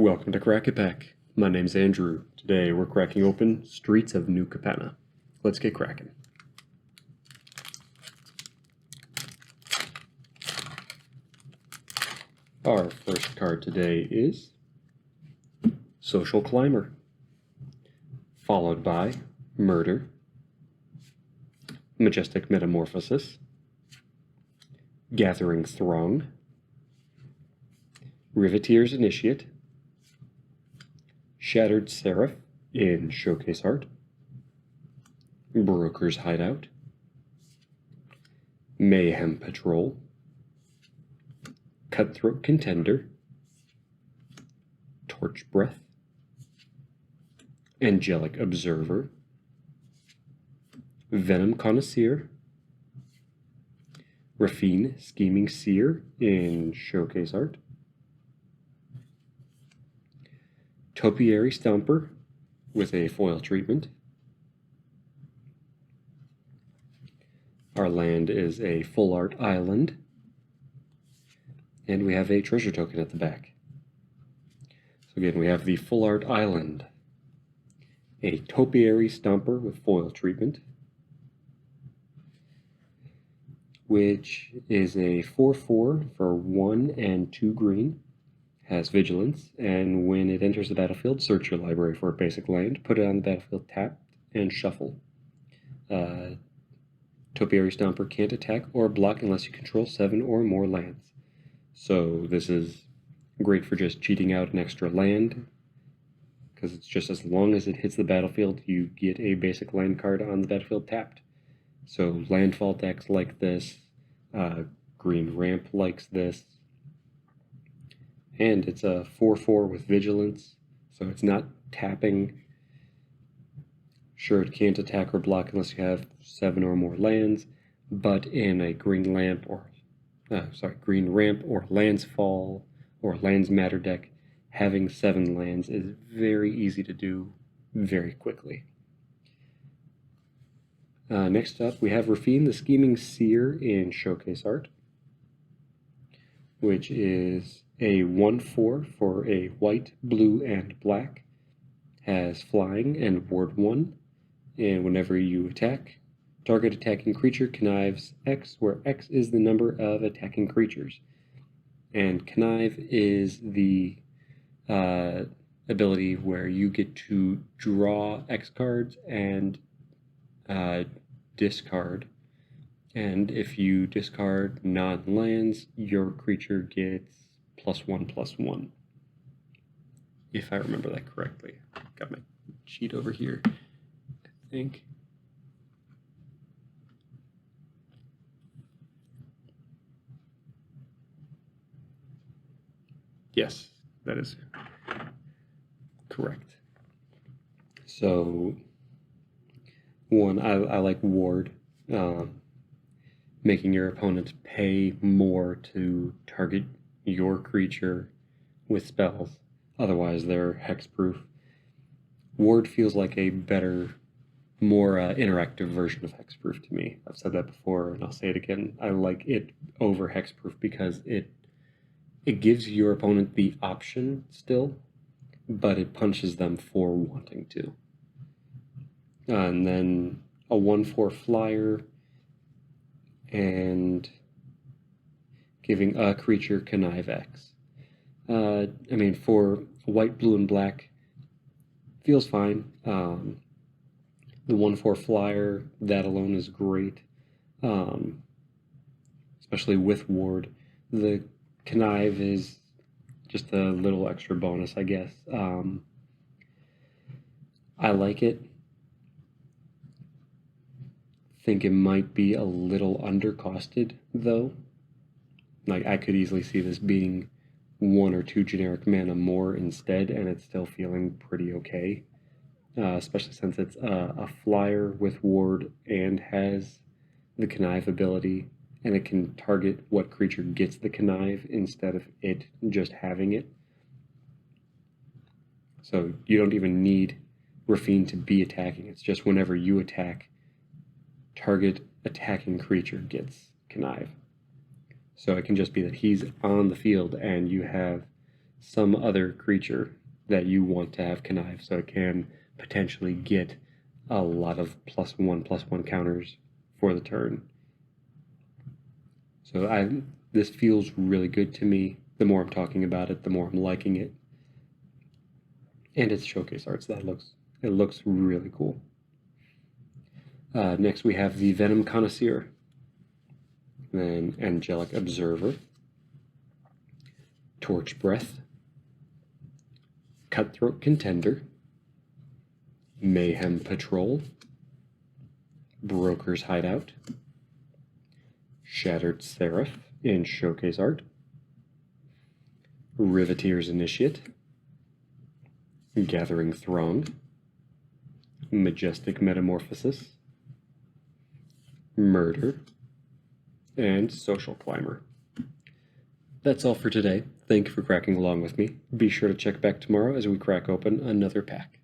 Welcome to Crack It Pack. My name's Andrew. Today we're cracking open Streets of New Capenna. Let's get cracking. Our first card today is Social Climber, followed by Murder, Majestic Metamorphosis, Gathering Throng, Riveteer's Initiate, Shattered Seraph in Showcase Art, Broker's Hideout, Mayhem Patrol, Cutthroat Contender, Torch Breath, Angelic Observer, Venom Connoisseur, Raffine Scheming Seer in Showcase Art, Topiary Stomper with a foil treatment. Our land is a full art island, and we have a treasure token at the back. So again, we have the full art island, a Topiary Stomper with foil treatment, which is a 4/4 for 1 and 2 green. Has vigilance, and when it enters the battlefield, search your library for a basic land, put it on the battlefield tapped, and shuffle. Topiary Stomper can't attack or block unless you control 7 or more lands. So this is great for just cheating out an extra land, because it's just as long as it hits the battlefield, you get a basic land card on the battlefield tapped. So landfall decks like this, Green Ramp likes this, and it's a 4/4 with vigilance, so it's not tapping. Sure, it can't attack or block unless you have 7 or more lands, but in a green ramp or lands fall or lands matter deck, having 7 lands is very easy to do very quickly. Next up, we have Raffine the Scheming Seer in Showcase Art, which is a 1/4 for a white, blue, and black. Has flying and ward 1, and whenever you attack, target attacking creature connives X, where X is the number of attacking creatures. And connive is the ability where you get to draw X cards and discard. And if you discard non-lands, your creature gets +1/+1. If I remember that correctly. Got my sheet over here, I think. Yes, that is correct. So, one, I like ward. Making your opponent pay more to target your creature with spells. Otherwise, they're hexproof. Ward feels like a better, more interactive version of hexproof to me. I've said that before, and I'll say it again. I like it over hexproof because it gives your opponent the option still, but it punishes them for wanting to. And then a 1/4 flyer, and giving a creature connive X. For white, blue, and black, feels fine. The 1/4 flyer, that alone is great, especially with ward. The connive is just a little extra bonus, I guess. I like it. Think it might be a little undercosted, though. Like, I could easily see this being 1 or 2 generic mana more instead, and it's still feeling pretty okay. Especially since it's a flyer with ward and has the connive ability, and it can target what creature gets the connive instead of it just having it. So you don't even need Raffine to be attacking. It's just whenever you attack, target attacking creature gets connive. So it can just be that he's on the field and you have some other creature that you want to have connive, so it can potentially get a lot of +1/+1 counters for the turn. So this feels really good to me. The more I'm talking about it, the more I'm liking it. And it's showcase arts. It looks really cool. Next we have the Venom Connoisseur, then Angelic Observer, Torch Breath, Cutthroat Contender, Mayhem Patrol, Broker's Hideout, Shattered Seraph in showcase art, Riveteer's Initiate, Gathering Throng, Majestic Metamorphosis, Murder, and Social Climber. That's all for today. Thank you for cracking along with me. Be sure to check back tomorrow as we crack open another pack.